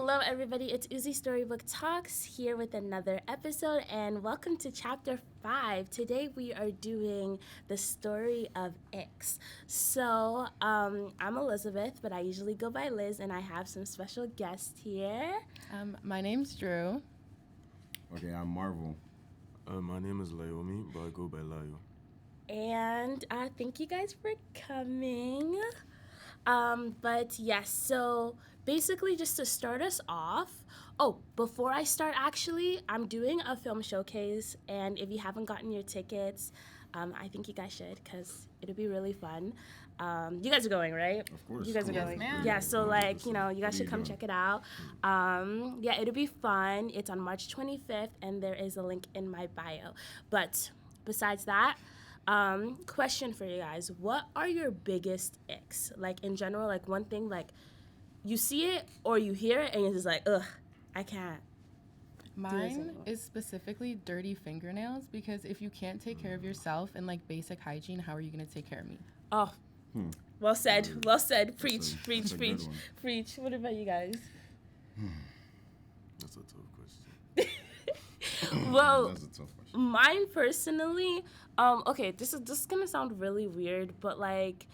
Hello, everybody. It's Uzi Storybook Talks here with another episode, and welcome to Chapter 5. Today we are doing the story of ICKS. So, I'm Elizabeth, but I usually go by Liz, and I have some special guests here. My name's Drew. Okay, I'm Marvel. My name is Layomi, but I go by Layo. And thank you guys for coming. But yes, so basically just to start us off, before I start actually, I'm doing a film showcase, and if you haven't gotten your tickets, I think you guys should, because it'll be really fun. You guys are going, right? Of course. You guys are Yes, going. ma'am. Yeah, so you guys should come check it out. Yeah, it'll be fun. It's on March 25th, and there is a link in my bio. But besides that, question for you guys. What are your biggest icks? Like, in general, like, one thing, like, you see it or you hear it, and you're just like, ugh, I can't. Mine is specifically dirty fingernails, because if you can't take care of yourself and like basic hygiene, how are you going to take care of me? Oh, well said. Well said. Preach, That's a preach, good preach, one. preach. What about you guys? That's a tough question. Well, That's a tough question. mine personally, okay, this is gonna sound really weird, but like,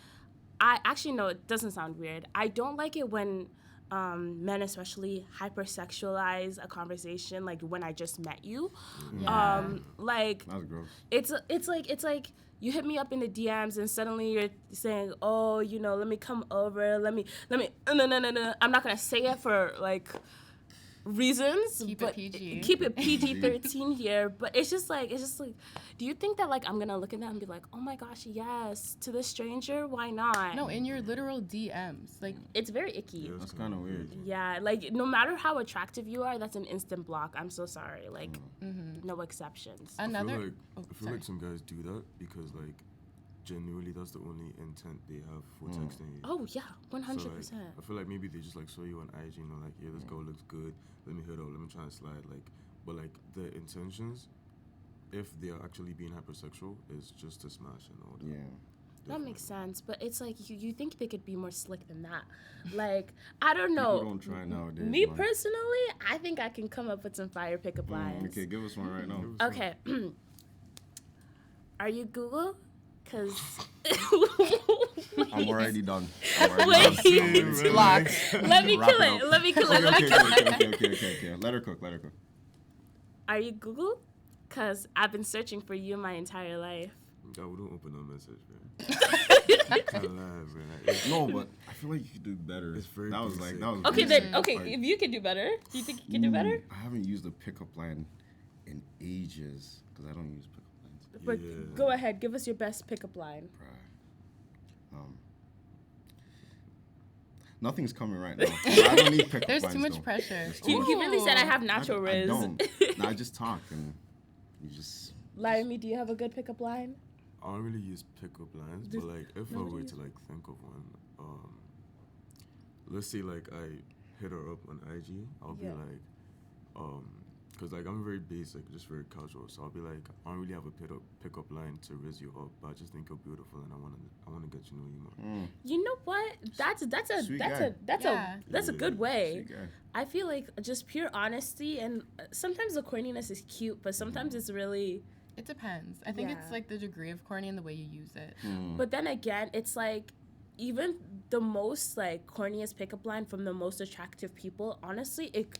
I actually no, it doesn't sound weird. I don't like it when men especially hypersexualize a conversation, like when I just met you. Yeah. Like That's gross. it's like you hit me up in the DMs and suddenly you're saying, oh, let me come over, let me no. I'm not gonna say it for like reasons. Keep it but PG. Keep it PG-13 here. But it's just like, do you think that like I'm gonna look at that and be like, oh my gosh, yes, to the stranger, why not? No, in your literal DMs. Like, It's very icky. Yeah, That's kind of weird. Yeah, like no matter how attractive you are, that's an instant block. I'm so sorry. Like no exceptions. another. I feel like some guys do that because like genuinely that's the only intent they have for texting you. Oh yeah, 100%. So, like, I feel like maybe they just like saw you on IG and they're like, yeah, this girl looks good. Let me hit her. Let me try and slide. Like, but like the intentions, if they are actually being hypersexual, is just to smash and all that. Yeah. That makes sense, but it's like you think they could be more slick than that. Like, I don't know. People don't try nowadays. Me man. personally, I think I can come up with some fire pickup lines. Okay, give us one right now. Okay. Are you Google? Because. I'm already done. Wait. It's blocked. Let me Wrap kill it it. up. Let me kill it. Let me kill it. Okay. Let her cook. Are you Google? Because I've been searching for you my entire life. God, we don't open that message, man. Can't lie, man. Like, No, but I feel like you could do better. It's very that was basic. Okay, basic. then, okay, Like, if you can do better, do you think you can do better? I haven't used a pickup line in ages because I don't use pickup lines. But Yeah. go ahead, give us your best pickup line. Nothing's coming right now. I don't need pickup There's lines, too much though. pressure. There's too He much. really said I have natural I riz. don't. No, I just talk and you just. Laimi, do you have a good pickup line? I don't really use pickup lines, but like if I were to like think of one, let's say like I hit her up on IG, I'll be Yeah. like, cause like I'm very basic, just very casual, so I'll be like, I don't really have a pickup line to raise you up, but I just think you're beautiful and I wanna get to know you more. You know what? That's a Sweet that's guy. a that's Yeah. a that's a good way. Sweet guy. I feel like just pure honesty, and sometimes the corniness is cute, but sometimes it's really. It depends. I think Yeah. it's like the degree of corny and the way you use it. But then again, it's like even the most like corniest pickup line from the most attractive people, honestly, it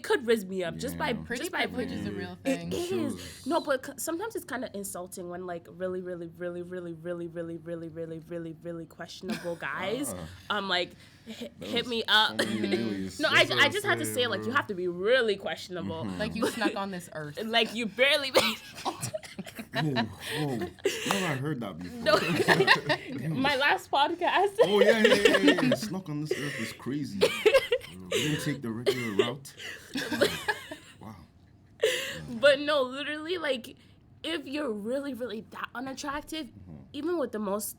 could rizz me up just by Yeah. Pretty just by privilege is a real It thing. is. No, but sometimes it's kind of insulting when like really questionable guys like hit me up. No, I just had to say like you have to be really questionable. Like you snuck on this earth. Like you barely made No, I heard that before. no. My last podcast. Oh yeah. Snuck on this earth is crazy. You didn't take the regular route. Wow. But no, literally, like, if you're really that unattractive, even with the most,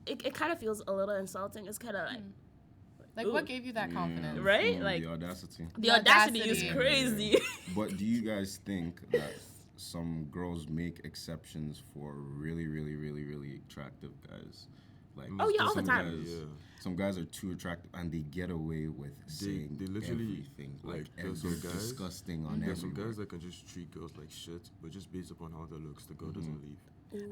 it kind of feels a little insulting. It's kind of like, Like, what gave you that confidence? right? Like, The audacity. the audacity is audacity. crazy. But do you guys think that some girls make exceptions for really attractive guys? Like, Oh, yeah, all the some time. Guys, some guys are too attractive, and they get away with saying they literally, everything. like, Like, there's some they're guys- disgusting on There's some everywhere. guys that can just treat girls like shit, but just based upon how they looks, the girl doesn't leave.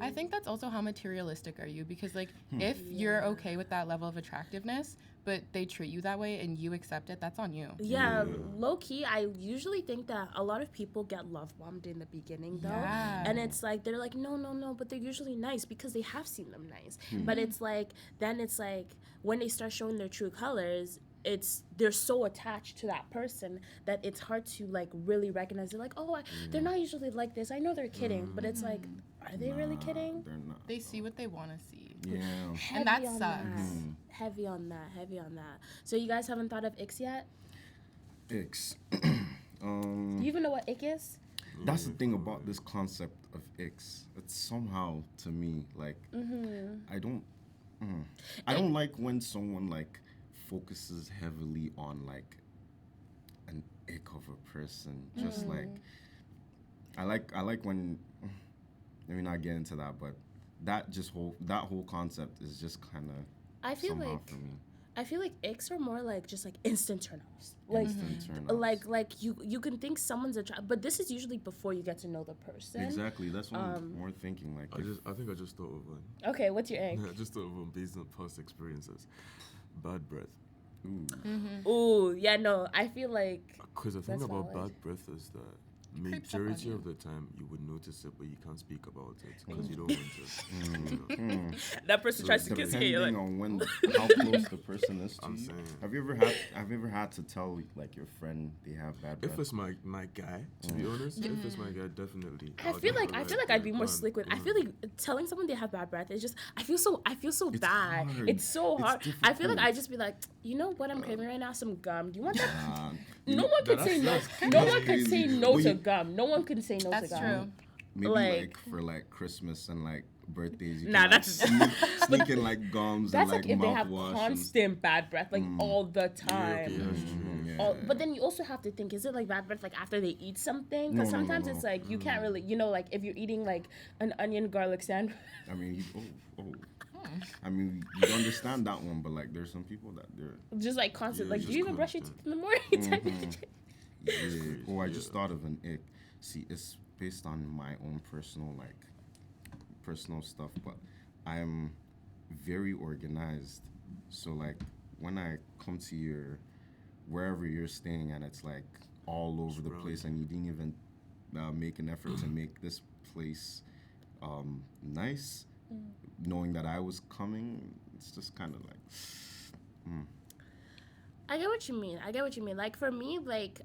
I think that's also how materialistic are you, because like if you're okay with that level of attractiveness, but they treat you that way and you accept it, that's on you. Yeah, low key, I usually think that a lot of people get love bombed in the beginning, though. Yeah. And it's like, they're like, no, but they're usually nice because they have seen them nice. But it's like, then it's like, when they start showing their true colors, they're so attached to that person that it's hard to like really recognize. They're like, oh, they're not usually like this. I know they're kidding, but it's like, are they really kidding? They're not. They see what they want to see. Yeah. Heavy And that on sucks. Heavy on that. So you guys haven't thought of ICKS yet? ICKS. Do you even know what ICK is? That's the thing about this concept of ICKS. It's somehow, to me, like, I don't like when someone like focuses heavily on like an ick of a person. Just like I like when, let me not get into that, but that whole concept is just kind of I feel somehow like for me. I feel like icks are more like just like instant turn-offs. Like Instant turn-offs. like you can think someone's attractive, but this is usually before you get to know the person. Exactly. That's what I'm more thinking. Like, I think I just thought of one. Okay, what's your ick? I just thought of one based on past experiences. Bad breath. Ooh, yeah, no, I feel like Because the thing That's about valid. bad breath is that creeps up on majority you. of the time you would notice it, but you can't speak about it because you don't want to. You know? that person So tries to kiss depending you. Like, on how close the person is to I'm you. saying. Have you ever had to tell like your friend they have bad breath? If it's my guy, to be honest, if it's my guy, definitely. I feel like I'd be more slick with. I feel like telling someone they have bad breath is just. I feel so It's bad. hard. It's so It's hard. I feel like difficult. I'd just be like, you know what I'm craving right now? Some gum. Do you want that? You No know, one can say no. that's No one can crazy. say no But to you- gum. No one can say no That's to gum. true. maybe like- like for like Christmas and like birthdays. You Nah, can, like, that's- sneak in like gums That's and like if they have mouthwash. constant bad breath, like all the Yeah, okay, time. that's true. But then you also have to think, is it like bad breath like after they eat something? Because No, no, sometimes no. it's like you can't really, like if you're eating like an onion garlic sandwich. I mean, I mean, you understand that one, but like, there's some people that they're. Just like constant. Yeah, Like, do just you even brush your constant. teeth in the morning? Yeah. Oh, I just Yeah. thought of an ick. See, it's based on my own personal stuff, but I'm very organized. So like, when I come to wherever you're staying and it's like all over the place and you didn't even make an effort to make this place nice, knowing that I was coming, it's just kind of like, I get what you mean. Like for me, like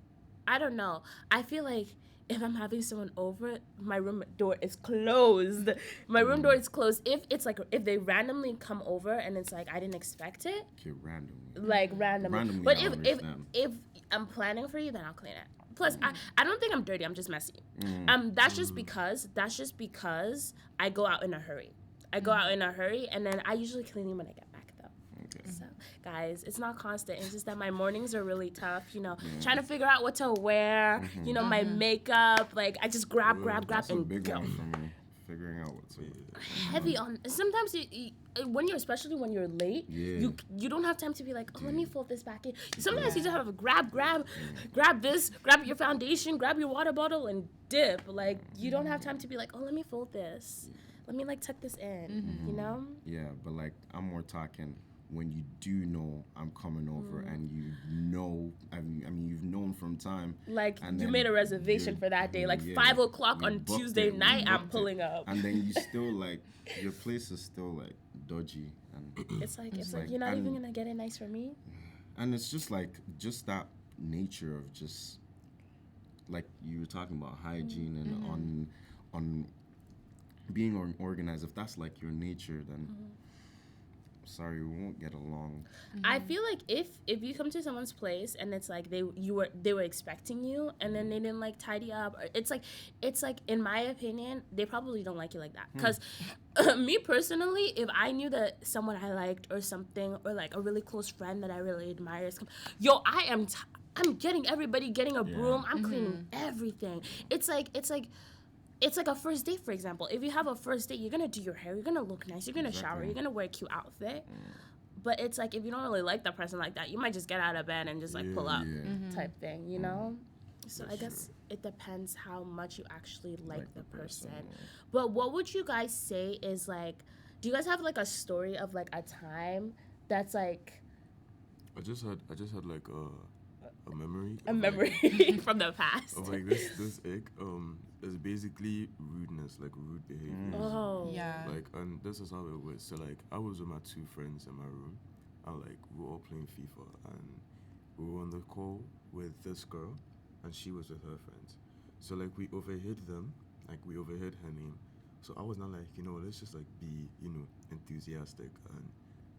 I don't know. I feel like if I'm having someone over, my room door is closed. My room door is closed. If it's like if they randomly come over and it's like I didn't expect it, okay, randomly. like randomly. Randomly, But I if understand. I'm planning for you, then I'll clean it. Plus, I don't think I'm dirty. I'm just messy. That's just because I go out in a hurry. And then I usually clean them when I get back, though. Okay. So, guys, it's not constant. It's just that my mornings are really tough. Trying to figure out what to wear. My makeup. Like I just grab, That's a and big go. one for me. Figuring out what to. Heavy on. Sometimes especially when you're late, Yeah. you don't have time to be like, oh, let me fold this back in. Sometimes you just have to grab this, grab your foundation, grab your water bottle, and dip. Like you don't have time to be like, oh, let me fold this. Let me like tuck this in. You know? Yeah, but like I'm more talking when you do know I'm coming over and you know, I mean you've known from time. Like And you then made a reservation for that day. Like 5 o'clock you on booked Tuesday it, you night, I'm booked it. pulling up. And then you still like your place is still like dodgy and It's like like- you're not even and- gonna get it nice for me. and it's just like that nature of just like you were talking about hygiene and on being organized. If that's like your nature, then sorry, we won't get along. I feel like if you come to someone's place and it's like they were expecting you and then they didn't like tidy up, or it's like in my opinion they probably don't like you like that. Because me personally, if I knew that someone I liked or something, or like a really close friend that I really admire is I'm getting everybody getting a broom. I'm cleaning everything. It's like it's like a first date, for example. If you have a first date, you're gonna do your hair, you're gonna look nice, you're gonna shower, you're gonna wear a cute outfit. But it's like if you don't really like the person like that, you might just get out of bed and just like pull up type thing, you know? So I guess it depends how much you actually like the person. But what would you guys say is like, do you guys have like a story of like a time that's like I just had like a memory. a of, memory Like, from the past? of like this egg is basically rudeness, like rude behavior. Oh. Yeah. Like, and this is how it was. So like I was with my two friends in my room, and like we were all playing FIFA, and we were on the call with this girl, and she was with her friends. So like we overheard them, like we overheard her name. So I was not like, let's just like be, enthusiastic and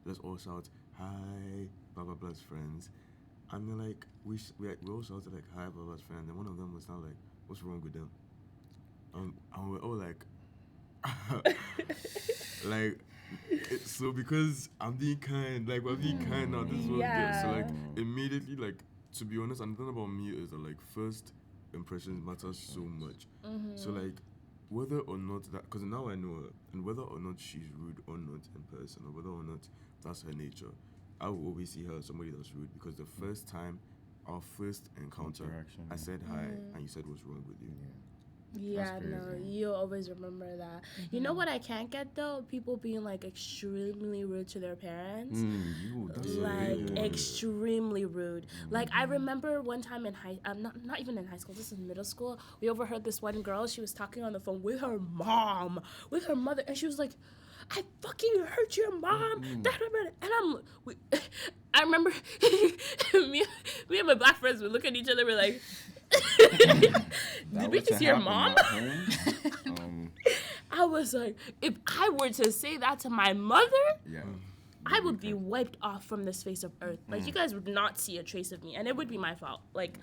let's all shout hi, blah blah blah's friends. And then like we all shouted like hi, blah blah's friend. And one of them was not like, what's wrong with them? And we're all like, like, so because I'm being kind, like we're being kind now. This is what Yeah. So like immediately, like, to be honest, and the thing about me is that like first impressions matter so much. So like whether or not that, because now I know her, and whether or not she's rude or not in person, or whether or not that's her nature, I will always see her as somebody that's rude, because the first time, our first encounter, Interaction, I said hi, and you said what's wrong with you. Yeah, no, crazy. you always remember that. You know what I can't get though? People being like extremely rude to their parents. That's a Like big one. extremely rude. Like I remember one time in not even in high school, this is middle school. We overheard this one girl. She was talking on the phone with her mom, with her mother, and she was like, "I fucking hurt your mom." And I remember me and my black friends would look at each other. We're like, "Did we just hear mom?" I was like, if I were to say that to my mother, Yeah. I would be wiped off from this face of earth. Like, you guys would not see a trace of me, and it would be my fault. Like,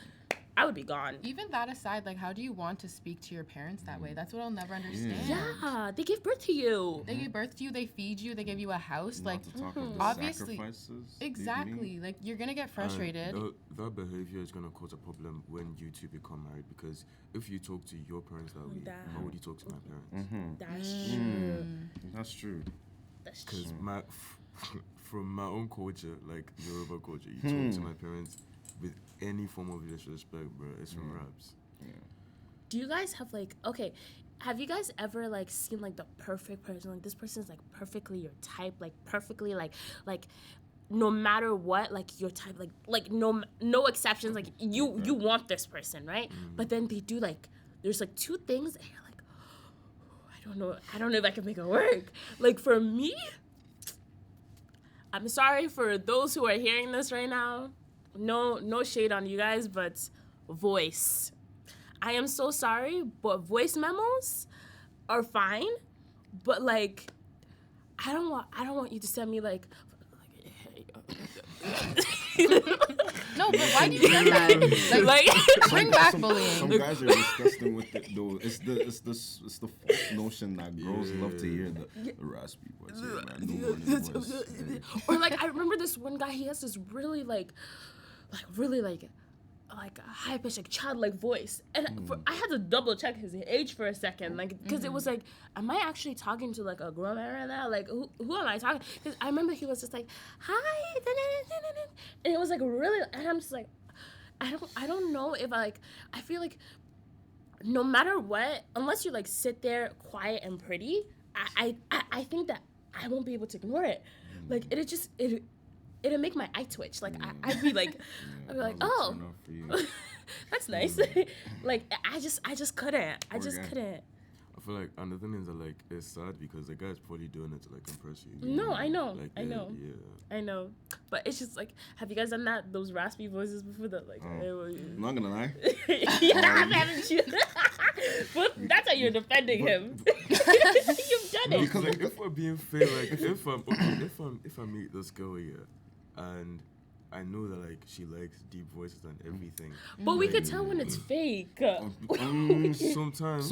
I would be gone. Even that aside, like, how do you want to speak to your parents that way? That's what I'll never understand. Yeah, they gave birth to you. They gave birth to you, they feed you, they give you a house. Not Like, to talk of the obviously- sacrifices they've made. exactly. Like, you're gonna get frustrated. And that behavior is gonna cause a problem when you two become married, because if you talk to your parents that way, how would you talk to my parents? That's true. That's true. That's true. Because from my own culture, like Yoruba culture, you talk to my parents with any form of disrespect, bro. It's from raps. Do you guys have like, okay, have you guys ever like seen like the perfect person? Like this person's like perfectly your type, like perfectly like no matter what, like your type, like no exceptions, like you want this person, right? But then they do like there's like two things and you're like, I don't know if I can make it work. Like for me, I'm sorry for those who are hearing this right now. No shade on you guys, but voice. I am so sorry, but voice memos are fine. But like, I don't want you to send me like No, but why do you say that? Like, bring back bullying. Some guys are disgusting with it though. It's the false notion that girls love to hear the raspy voice. Or like I remember this one guy, he has this really really high pitched like childlike voice, and I had to double check his age for a second, like because it was like, am I actually talking to like a grown man right now? Like who am I talking? Because I remember he was just like, hi, and it was like really, and I'm just like, I don't know if I feel like no matter what, unless you like sit there quiet and pretty, I think that I won't be able to ignore it. Like it'll make my eye twitch. Like I'd be like, oh, that's nice. Like I just couldn't. I just couldn't. I feel like, and the thing is that like it's sad because the guy's probably doing it to like impress you. No, I know, Like, I know, Yeah. I know. But it's just like, have you guys done those raspy voices before? That like, I'm not gonna lie. haven't you? But that's how you're defending him. You've done it. Because like, if we're being fair, like if I meet this girl here, and I know that like she likes deep voices and everything. But we could tell when it's fake. Sometimes.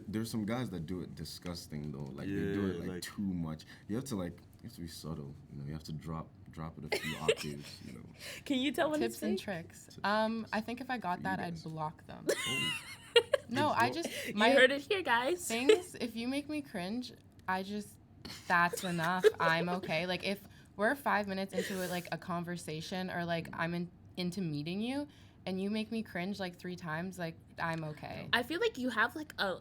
There's some guys that do it disgusting though. Like they do it like too much. You have to be subtle. You have to drop it a few octaves. Can you tell when it's Tips and fake? tricks. I think if I got that, I'd block them. No, I just You heard it here, guys. things. If you make me cringe, that's enough. I'm okay. Like if we're 5 minutes into it, like a conversation, or like into meeting you, and you make me cringe like 3 times, like I'm okay. I feel like you have like a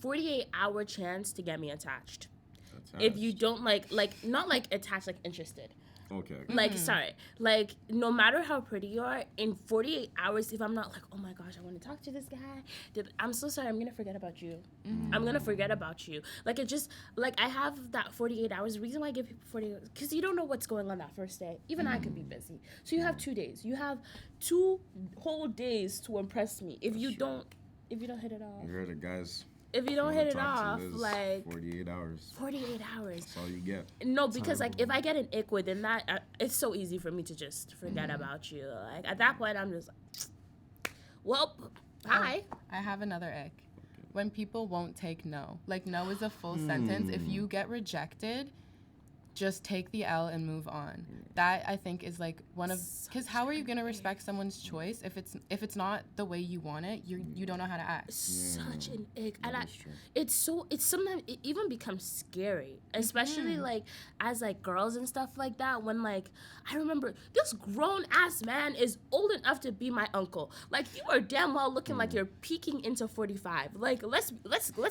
48-hour chance to get me attached. If you don't like not like attached, like interested. Okay. Like, sorry, like, no matter how pretty you are, in 48 hours, if I'm not like, oh my gosh, I want to talk to this guy, I'm so sorry, I'm going to forget about you. I'm going to forget about you. Like, it just, like, I have that 48 hours. The reason why I give people 48 hours, because you don't know what's going on that first day. Even I could be busy. So you have 2 days. You have 2 whole days to impress me. If you don't hit it off. You heard it, guys. If you don't Someone hit it talk to off, Liz, like 48 hours. 48 hours. That's all you get. No, because like if I get an ick within that, it's so easy for me to just forget about you. Like at that point, I'm just like, well, hi. I have another ick. When people won't take no. Like no is a full sentence. If you get rejected, just take the L and move on. That I think is like one of, because how are you gonna respect someone's choice if it's not the way you want it? You don't know how to act. Such an ick, and That is true. it's sometimes it even becomes scary, especially like as like girls and stuff like that. When like I remember this grown ass man is old enough to be my uncle. Like you are damn well looking like you're peeking into 45. Like let's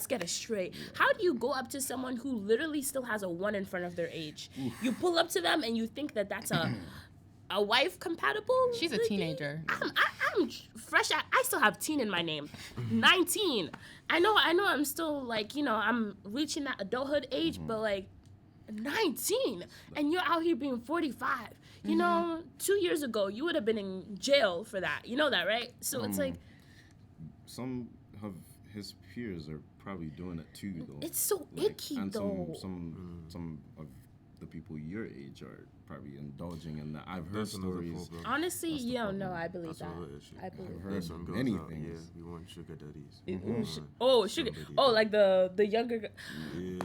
get it straight. How do you go up to someone who literally still has a 1 in front of their age? You pull up to them and you think that that's a wife compatible. She's a teenager. I'm fresh. I still have teen in my name. 19. I know. I'm still like I'm reaching that adulthood age, but like 19, and you're out here being 45. You know, 2 years ago you would have been in jail for that. You know that, right? So it's like Some of his peers are probably doing it too, though. it's so Like, icky and though. some of the people your age are probably indulging in that. I've heard That's another stories. problem. Honestly, That's the you don't problem. know. I believe That's that. another issue. I believe. I've that. heard There's some girls many out, things. Yeah, we want sugar daddies. Oh, sugar. Somebody Oh, that- like the younger. Yeah.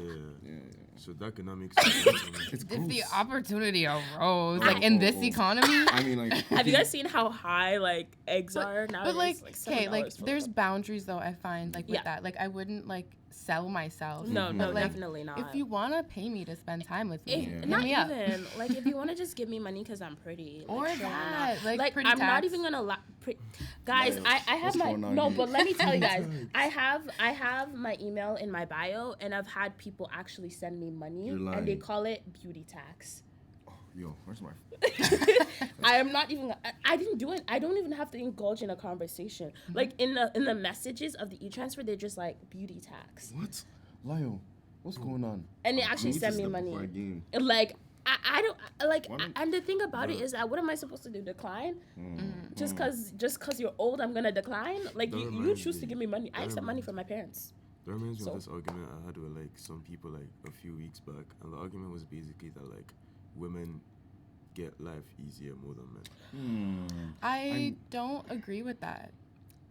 So that cannot make sense. It's If the gross. opportunity arose, like in this economy. I mean, like, Have you guys seen how high like eggs are now? But like, okay, $7 like for there's them. boundaries though. I find like with Yeah. that, like I wouldn't like sell myself. No, but, like, definitely not. If you wanna pay me to spend time with me, If, Yeah. not hit me up. even like if you want to just give me money because I'm pretty, like, Or sure, why that, not? like, pretty I'm not tax. even gonna guys. Like, I have what's my going on no, here? but let me tell you guys, I have my email in my bio, and I've had people actually send me money, You're and they lying. call it beauty tax. yo, where's my? I am not even. I didn't do it. I don't even have to indulge in a conversation. Like in the messages of the e-transfer, they're just like beauty tax, What? Lyle, what's going on? and they actually We need to send me step money. up our game. Like I don't like, Why don't- and the thing about it is that what am I supposed to do? Decline? Just cause you're old, I'm gonna decline? Like That you reminds choose to me- give me money. I that accept money reminds- from my parents. That reminds me So- of this argument I had with like some people like a few weeks back, and the argument was basically that like women get life easier more than men. I don't agree with that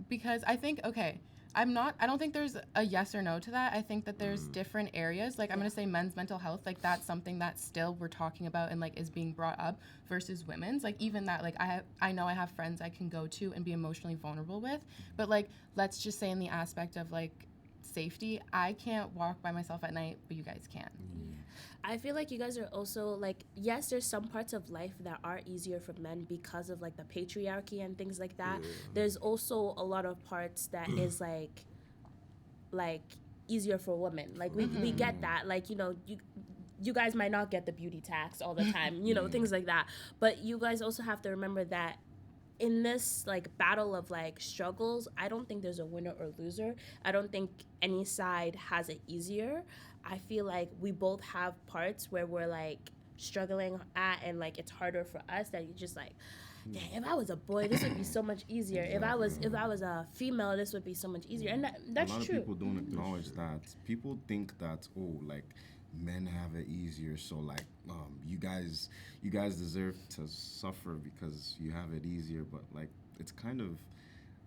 because I think I don't think there's a yes or no to that. I think that there's different areas. Like I'm gonna say men's mental health, like that's something that still we're talking about and like is being brought up versus women's. Like even that, like I know I have friends I can go to and be emotionally vulnerable with, but like let's just say in the aspect of like safety, I can't walk by myself at night, but you guys can. I feel like you guys are also like, yes, there's some parts of life that are easier for men because of like the patriarchy and things like that. Yeah. There's also a lot of parts that is like easier for women. Like we get that. Like, you guys might not get the beauty tax all the time, things like that. But you guys also have to remember that in this like battle of like struggles, I don't think there's a winner or loser. I don't think any side has it easier. I feel like we both have parts where we're like struggling at, and like it's harder for us that you just like, dang, if I was a boy, this would be so much easier. If I was a female, this would be so much easier. And that's A lot true. of people don't acknowledge that. People think that like men have it easier, so like you guys deserve to suffer because you have it easier. But like it's kind of,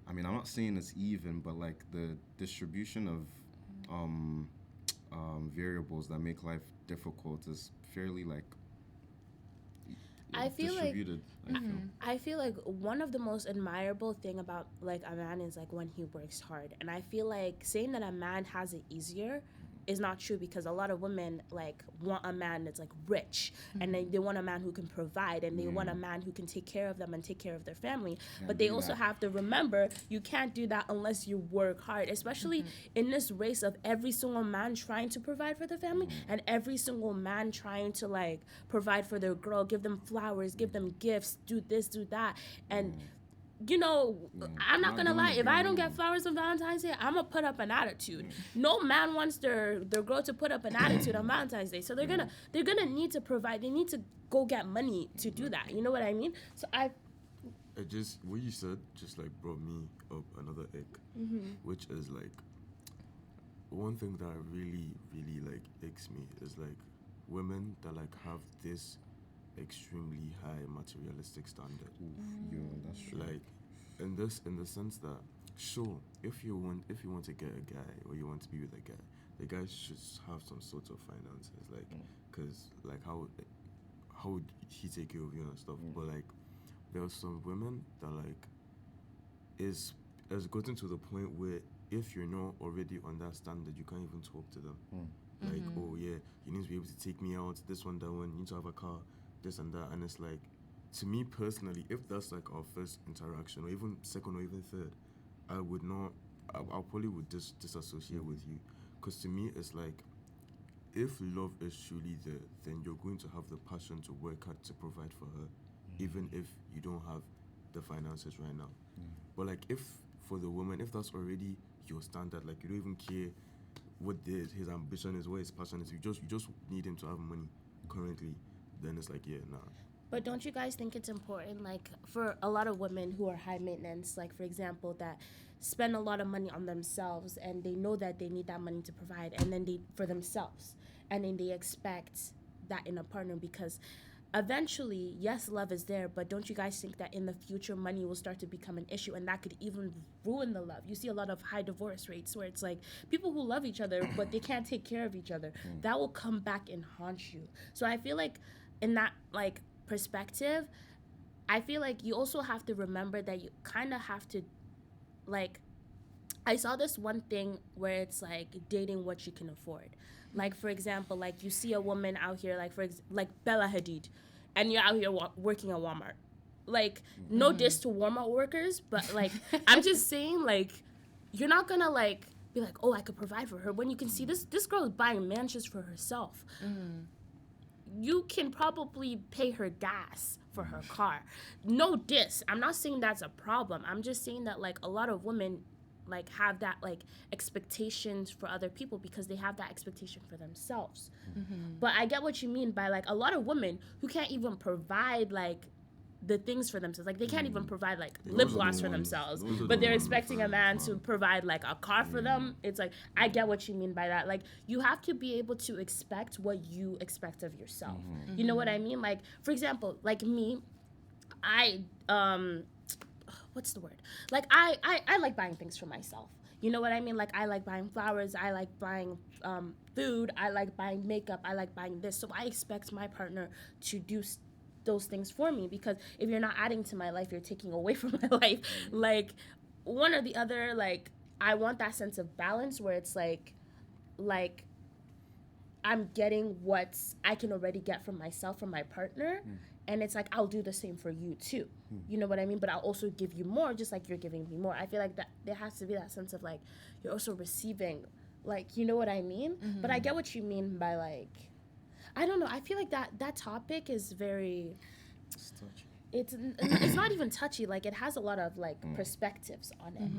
I mean, I'm not saying it's even, but like the distribution of variables that make life difficult is fairly like I feel like distributed. I feel. I feel like one of the most admirable thing about like a man is like when he works hard. And I feel like saying that a man has it easier is not true, because a lot of women like want a man that's like rich, and they want a man who can provide, and they want a man who can take care of them and take care of their family. But they do also that. have to remember you can't do that unless you work hard, especially in this race of every single man trying to provide for the family and every single man trying to like provide for their girl, give them flowers, give them gifts, do this, do that. And you know, I'm not Not gonna doing lie. the If I bare don't get minimum. flowers on Valentine's Day, I'm gonna put up an attitude. No man wants their girl to put up an attitude on Valentine's Day, so they're gonna need to provide. They need to go get money to do that. You know what I mean? So It just what you said just like brought me up another ick, which is like one thing that really like icks me is like women that like have this extremely high materialistic standard. Oof, yo, that's true. Like in the sense that sure, if you want to get a guy or you want to be with a guy, the guy should have some sort of finances, like because like how would he take care of you and stuff. But like there are some women that like is has gotten to the point where if you're not already on that standard, you can't even talk to them. Like, oh yeah, you need to be able to take me out, this one, that one, you need to have a car, this and that. And it's like, to me personally, if that's like our first interaction, or even second or even third, I would not, I probably would disassociate with you. Because to me, it's like, if love is truly there, then you're going to have the passion to work hard to provide for her, even if you don't have the finances right now. But like, if for the woman, if that's already your standard, like you don't even care what his ambition is, what his passion is, you just need him to have money currently, then it's like, yeah, nah. But don't you guys think it's important, like, for a lot of women who are high maintenance, like, for example, that spend a lot of money on themselves and they know that they need that money to provide, and then for themselves, and then they expect that in a partner, because eventually, yes, love is there, but don't you guys think that in the future money will start to become an issue, and that could even ruin the love? You see a lot of high divorce rates where it's like people who love each other but they can't take care of each other. That will come back and haunt you. So I feel like in that like perspective, I feel like you also have to remember that you kind of have to, like, I saw this one thing where it's like dating what you can afford. Like, for example, like you see a woman out here, like like Bella Hadid, and you're out here working at Walmart. Like, no diss to Walmart workers, but like I'm just saying, like, you're not gonna like be like, oh, I could provide for her, when you can see this girl is buying mansions for herself. You can probably pay her gas for her car. No diss. I'm not saying that's a problem. I'm just saying that like a lot of women like have that like expectations for other people because they have that expectation for themselves. But I get what you mean by like a lot of women who can't even provide like the things for themselves. Like they can't even provide like Those lip are the gloss for ones- themselves, those are but the they're ones expecting a referring man to to mom. provide like a car for them. It's like, I get what you mean by that. Like you have to be able to expect what you expect of yourself. You know what I mean? Like, for example, like me, I what's the word? Like I like buying things for myself. You know what I mean? Like I like buying flowers, I like buying food, I like buying makeup, I like buying this. So I expect my partner to do those things for me, because if you're not adding to my life, you're taking away from my life. Like one or the other. Like I want that sense of balance where it's like I'm getting what I can already get from myself, from my partner. And it's like, I'll do the same for you too. You know what I mean? But I'll also give you more, just like you're giving me more. I feel like that there has to be that sense of like, you're also receiving, like, you know what I mean? But I get what you mean by like, I don't know. I feel like that topic is very, It's touchy. it's not even touchy. Like it has a lot of like perspectives on it.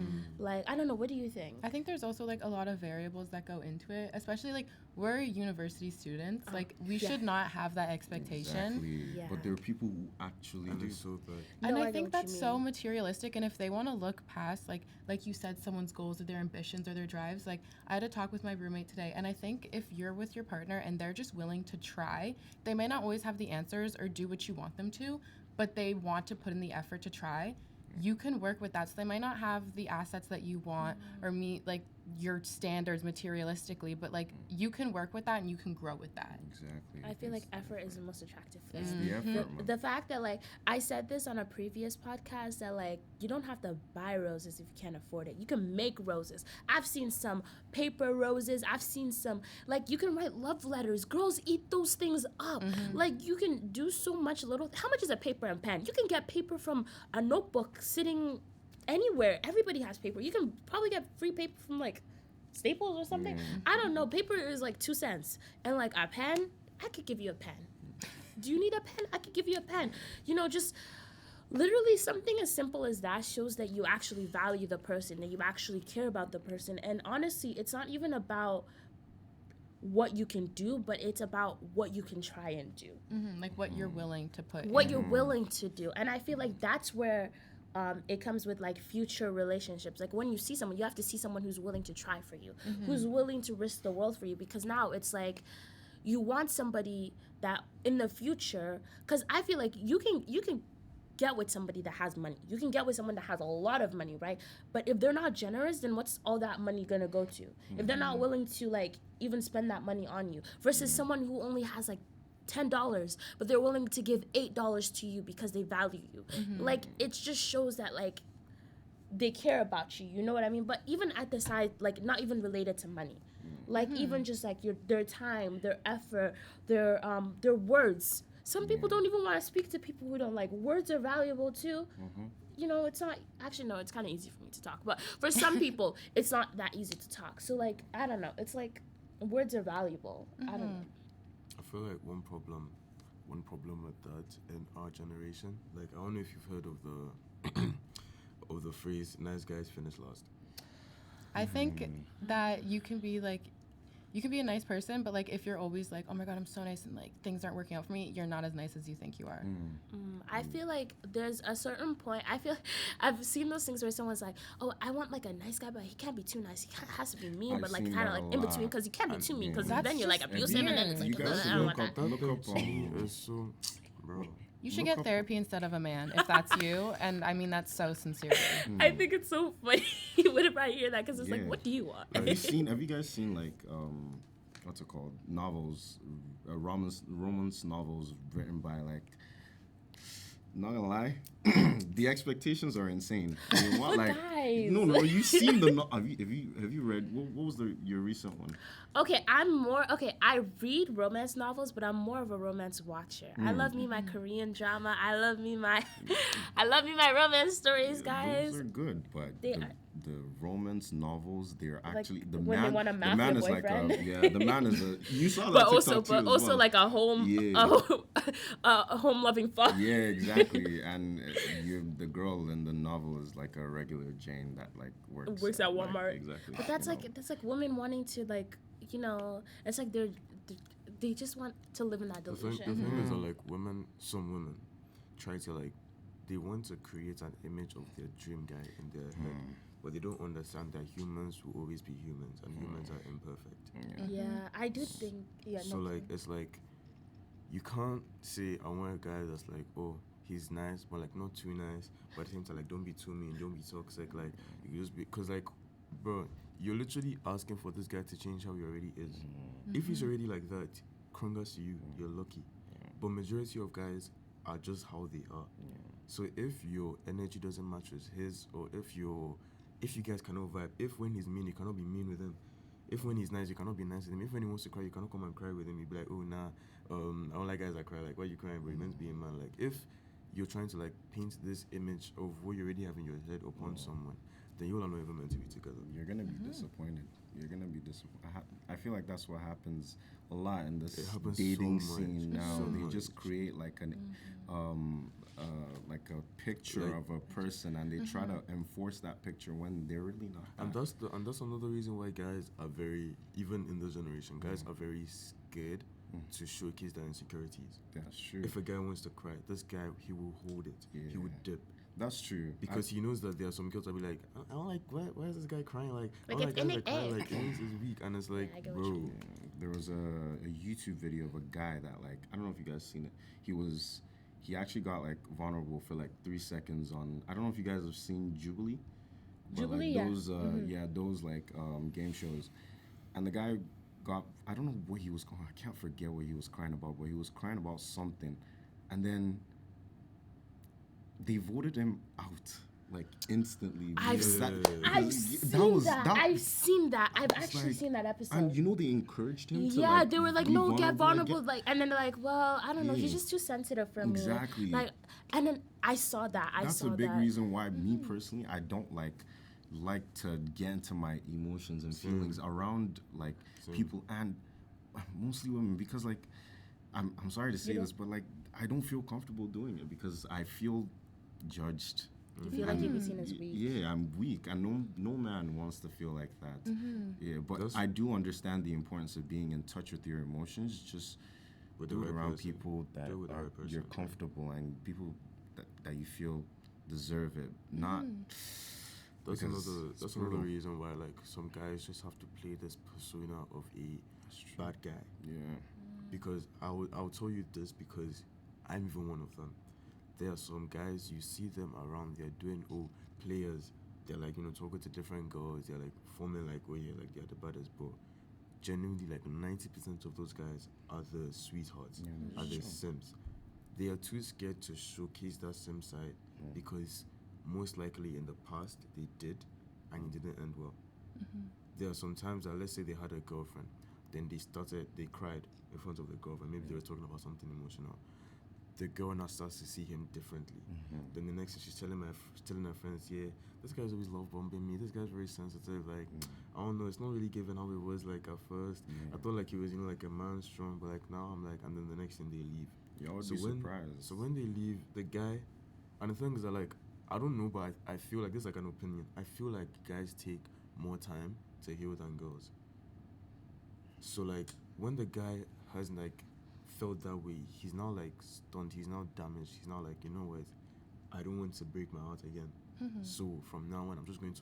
Like, I don't know. What do you think? I think there's also like a lot of variables that go into it, especially like we're university students. Like we yeah. should not have that expectation. Exactly. Yeah. But there are people who actually And do. it's so bad. And No, I get think what you that's so mean. materialistic. And if they want to look past, like you said, someone's goals or their ambitions or their drives, like I had a talk with my roommate today, and I think if you're with your partner and they're just willing to try, they may not always have the answers or do what you want them to, but they want to put in the effort to try. You can work with that. So they might not have the assets that you want or meet like your standards materialistically, but like you can work with that and you can grow with that. Exactly. I feel like effort is the most attractive thing. It's the effort, man. The fact that, like, I said this on a previous podcast, that, like, you don't have to buy roses if you can't afford it. You can make roses. I've seen some paper roses. I've seen some, like, you can write love letters. Girls eat those things up. Like, you can do so much little. How much is a paper and pen? You can get paper from a notebook sitting anywhere. Everybody has paper. You can probably get free paper from, like, Staples or something. I don't know. Paper is like 2 cents. And like a pen, I could give you a pen. Do you need a pen? I could give you a pen. You know, just literally something as simple as that shows that you actually value the person, that you actually care about the person. And honestly, it's not even about what you can do, but it's about what you can try and do. Like what you're willing to put What in. you're willing to do. And I feel like that's where it comes with like future relationships. Like when you see someone, you have to see someone who's willing to try for you, who's willing to risk the world for you. Because now it's like you want somebody that in the future, because I feel like you can get with somebody that has money. You can get with someone that has a lot of money, right? But if they're not generous, then what's all that money gonna go to? If they're not willing to like even spend that money on you, versus someone who only has like $10, but they're willing to give $8 to you because they value you. Like it just shows that like they care about you. You know what I mean? But even at the side, like not even related to money, like even just like their time, their effort, their words. Some people don't even want to speak to people who don't like. Words are valuable too. You know, it's not actually no. It's kind of easy for me to talk, but for some people, it's not that easy to talk. So like I don't know. It's like words are valuable. I don't know. I feel like one problem with that in our generation, like I don't know if you've heard of the of the phrase "nice guys finish last." I think that you can be a nice person, but like if you're always like, oh my god, I'm so nice, and like things aren't working out for me, you're not as nice as you think you are. I feel like there's a certain point. I feel I've seen those things where someone's like, "Oh, I want like a nice guy, but he can't be too nice. Has to be mean, I've but like seen kind of that like a in between, lot. because you can't be too mean, because That's then you're like just abusive, and then it's You like guys I should don't look want that." up, look up That is so, bro. You should Look get up- therapy instead of a man if that's you, and I mean that's so sincerely. I think it's so funny whenever I hear that, because it's like, Yeah. what do you want? Have you guys seen like what's it called? Novels, romance novels written by like. Not gonna lie, the expectations are insane. You want like Guys. no, you've seen the have you read what was your recent one? Okay, I read romance novels, but I'm more of a romance watcher. I love me my Korean drama. I love me my romance stories, guys. Those are good, but They the, are. the romance novels, they're actually the when they man. want a The mafia man is boyfriend. like the man is a. You saw that But TikTok too as also well. like a home, Yeah. a home loving father. Yeah, exactly. And the girl in the novel is like a regular Jane that like works at like, Walmart. exactly. But that's you like women wanting to like, you know, it's like they just want to live in that The delusion. thing is that like some women try to like they want to create an image of their dream guy in their head, but they don't understand that humans will always be humans and humans are imperfect. Yeah, I do think. Yeah, So no. like it's like you can't say I want a guy that's like, oh, he's nice but like not too nice, but at the same time like don't be too mean, don't be toxic, like you just be, because like bro, you're literally asking for this guy to change how he already is. If he's already like that, congrats to you, you're lucky. But majority of guys are just how they are. So if your energy doesn't match with his, or if you guys cannot vibe, if when he's mean you cannot be mean with him, if when he's nice you cannot be nice with him, if when he wants to cry you cannot come and cry with him, you be like, oh nah, I don't like guys that cry, like why you crying, bro? You're meant to be a man. Like if you're trying to like paint this image of what you already have in your head upon someone, then you all are not even meant to be together. You're gonna be disappointed. You're gonna be disappointed. I feel like that's what happens a lot in this It happens dating so much, scene now. so They much. just create like like a picture Like- of a person, and they try to enforce that picture when they're really not. And that's another reason why guys are very, even in this generation, guys are very scared to showcase their insecurities. That's true. If a guy wants to cry, this guy, he will hold it. He Yeah. would dip. That's true. Because he knows that there are some girls that be like, I don't like, why is this guy crying? Like, I Like, don't it's like in guys the that cry, air. like, it means it's weak. And it's like, I get what bro, you mean. There was a YouTube video of a guy that like, I don't know if you guys seen it. He actually got like vulnerable for like 3 seconds on. I don't know if you guys have seen Jubilee. but like Jubilee, yeah. those those like game shows, and the guy got, I don't know what he was I can't forget what he was crying about, but he was crying about something, and then they voted him out like instantly. I've because I've seen that. I've seen that. I've actually like- seen that episode. And you know they encouraged him to Yeah, they were like, be no, get vulnerable, get- like, and then they're like, well, I don't know, he's Yeah. just too sensitive for Exactly. me. Like, and then I saw that. I That's saw a big that. reason why me personally I don't like to get into my emotions and feelings around like people, and mostly women, because like I'm sorry to say this, but like I don't feel comfortable doing it because I feel judged. You feel like you'd be seen as weak. Yeah, I'm weak, and no man wants to feel like that. Yeah, but That's- I do understand the importance of being in touch with your emotions. Just With the do it right around person. people that Do it with the are right person, you're yeah. comfortable, and people that you feel deserve it. Not That's because another. it's That's another brutal. reason why like some guys just have to play this persona of a bad guy. Yeah. Because I'll tell you this because I'm even one of them. There are some guys you see them around. They're doing players. They're like talking to different girls. They're like forming like like they're the baddest. But genuinely like 90% of those guys are the sweethearts. Are the sims. They are too scared to showcase that sim side because most likely in the past they did, and it didn't end well. There are some times that, let's say they had a girlfriend, then they cried in front of the girlfriend. Maybe they were talking about something emotional. The girl now starts to see him differently. Then the next thing she's telling her friends, yeah, this guy's always love bombing me. This guy's very sensitive. Like, I don't know, it's not really given how it was like at first. I thought like he was, like a man strong, but like now I'm like, and then the next thing they leave. You would So be when- surprised. So when they leave, the guy, and the thing is that like, I don't know, but I feel like this is like an opinion. I feel like guys take more time to heal than girls. So like when the guy has like felt that way, he's now like stunned, he's now damaged, he's now like, you know what, I don't want to break my heart again. So from now on, I'm just going to,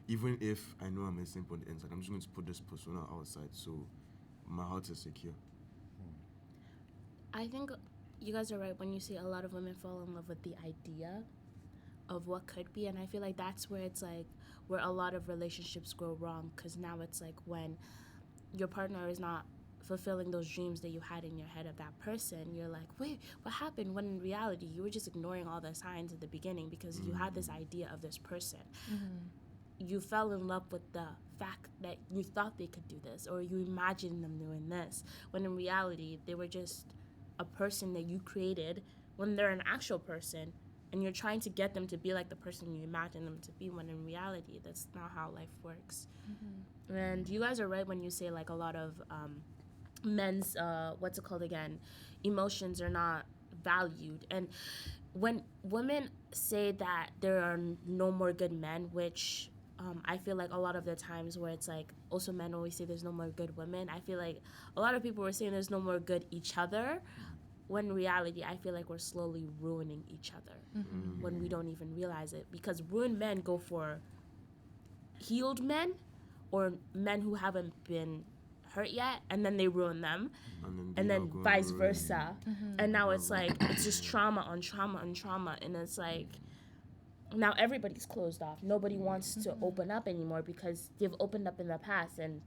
even if I know I'm a simp on the inside, I'm just going to put this persona outside so my heart is secure. I think you guys are right when you say a lot of women fall in love with the idea of what could be, and I feel like that's where it's like where a lot of relationships go wrong, because now it's like when your partner is not fulfilling those dreams that you had in your head of that person, you're like, wait, what happened? When in reality you were just ignoring all the signs at the beginning because you had this idea of this person. You fell in love with the fact that you thought they could do this, or you imagined them doing this, when in reality they were just a person that you created when they're an actual person, and you're trying to get them to be like the person you imagine them to be, when in reality that's not how life works. And you guys are right when you say like a lot of men's emotions are not valued. And when women say that there are no more good men, which I feel like a lot of the times where it's like also men always say there's no more good women, I feel like a lot of people were saying there's no more good each other, when in reality I feel like we're slowly ruining each other when we don't even realize it, because ruined men go for healed men or men who haven't been hurt yet, and then they ruin them, and then vice versa. And now it's like it's just trauma on trauma on trauma, and it's like now everybody's closed off. Nobody wants to open up anymore because they've opened up in the past and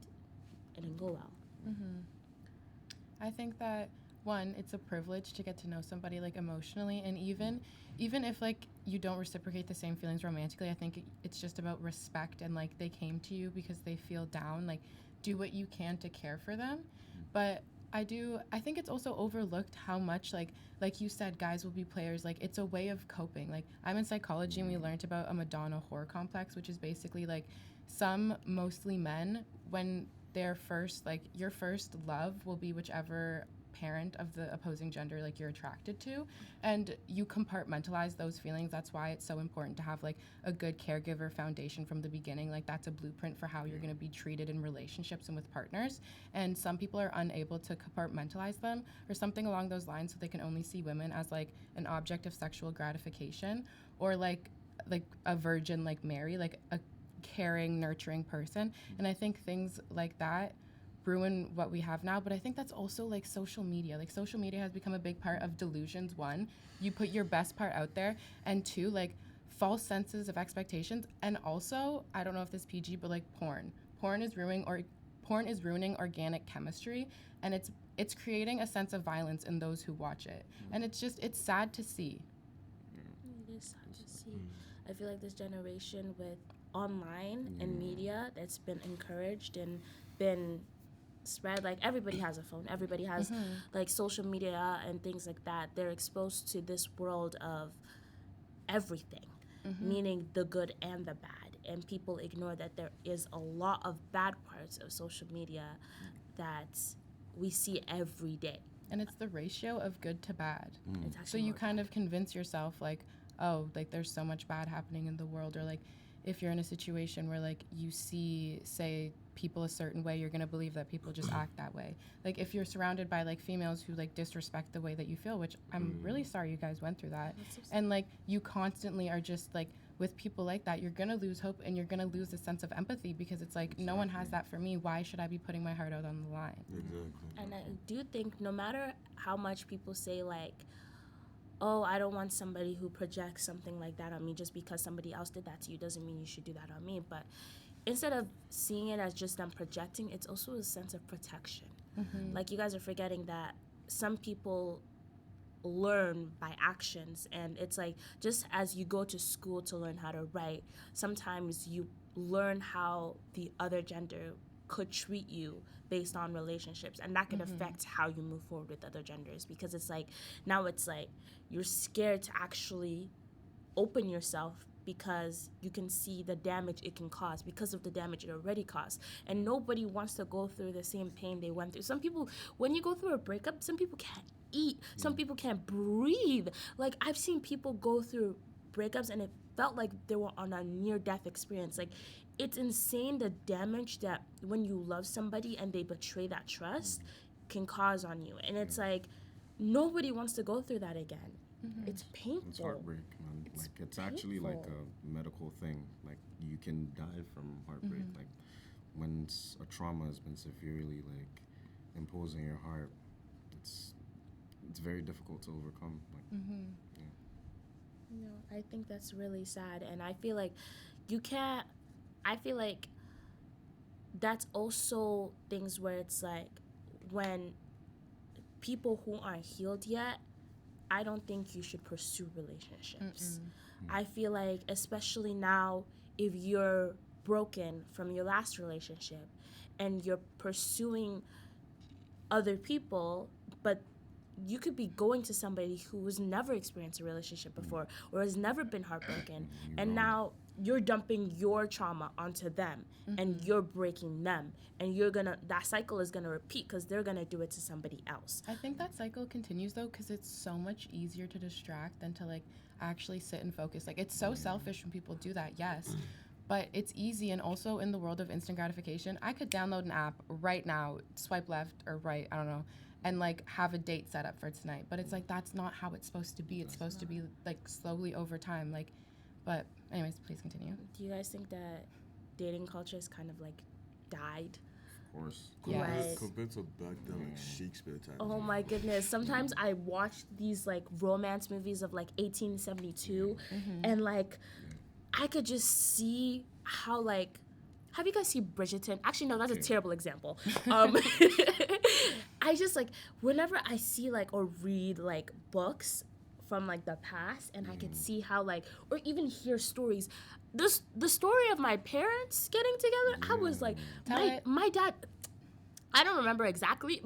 it didn't go well. I think that one, it's a privilege to get to know somebody like emotionally, and even if like you don't reciprocate the same feelings romantically, I think it's just about respect, and like they came to you because they feel down, like do what you can to care for them. But I think it's also overlooked how much like you said, guys will be players. Like it's a way of coping. Like I'm in psychology and we learned about a Madonna whore complex, which is basically like mostly men, when their first, like your first love will be whichever parent of the opposing gender like you're attracted to, and you compartmentalize those feelings. That's why it's so important to have like a good caregiver foundation from the beginning. Like that's a blueprint for how you're going to be treated in relationships and with partners, and some people are unable to compartmentalize them or something along those lines, so they can only see women as like an object of sexual gratification, or like a virgin like Mary, like a caring, nurturing person. And I think things like that ruin what we have now. But I think that's also like social media. Like social media has become a big part of delusions. One, you put your best part out there, and two, like false senses of expectations, and also, I don't know if this PG, but like porn is ruining organic chemistry, and it's creating a sense of violence in those who watch it, and it's sad to see. It is sad to see. I feel like this generation with online and media that's been encouraged and been spread, like everybody has a phone, everybody has like social media and things like that. They're exposed to this world of everything, meaning the good and the bad, and people ignore that there is a lot of bad parts of social media that we see every day. And it's the ratio of good to bad. It's So actually you more kind bad. of convince yourself like, oh, like there's so much bad happening in the world, or like if you're in a situation where like you see, say, people a certain way, you're gonna believe that people just act that way. Like if you're surrounded by like females who like disrespect the way that you feel, which I'm really sorry you guys went through that, That's so sad. and like you constantly are just like with people like that, you're gonna lose hope and you're gonna lose a sense of empathy, because it's like no one has that for me. Why should I be putting my heart out on the line? Exactly. And I do think no matter how much people say like, oh, I don't want somebody who projects something like that on me, just because somebody else did that to you doesn't mean you should do that on me. But instead of seeing it as just them projecting, it's also a sense of protection. Like you guys are forgetting that some people learn by actions, and it's like just as you go to school to learn how to write, sometimes you learn how the other gender could treat you based on relationships, and that could affect how you move forward with other genders, because it's like now it's like you're scared to actually open yourself because you can see the damage it can cause because of the damage it already caused, and nobody wants to go through the same pain they went through. Some people, when you go through a breakup, some people can't eat, some people can't breathe. Like I've seen people go through breakups and it felt like they were on a near death experience. Like it's insane the damage that when you love somebody and they betray that trust can cause on you, and it's like nobody wants to go through that again. It's painful. It's heartbreak, man. It's like it's actually like painful. a medical thing. Like you can die from heartbreak. Like when a trauma has been severely like imposed on your heart, it's very difficult to overcome. Like No, I think that's really sad, and I feel like you can't. I feel like that's also things where it's like when people who aren't healed yet, I don't think you should pursue relationships. I feel like, especially now, if you're broken from your last relationship and you're pursuing other people, but you could be going to somebody who has never experienced a relationship before or has never been heartbroken, and now you're dumping your trauma onto them and you're breaking them, and that cycle is gonna repeat because they're gonna do it to somebody else. I think that cycle continues though, because it's so much easier to distract than to like actually sit and focus. Like it's so selfish when people do that, yes, but it's easy. And also in the world of instant gratification, I could download an app right now, swipe left or right, I don't know, and like have a date set up for tonight. But it's like that's not how it's supposed to be. It's supposed to be like slowly over time. Like, but anyways, please continue. Do you guys think that dating culture is kind of like died? of course. Yes. Right. Compared to back then, like Shakespeare times. Oh my goodness. Sometimes I watch these like romance movies of like 1872 and like I could just see how like, have you guys seen Bridgerton? Actually, no, that's a terrible example. I just like, whenever I see like or read like books from like the past, and I could see how like, or even hear stories. The story of my parents getting together, I was like, my dad, I don't remember exactly,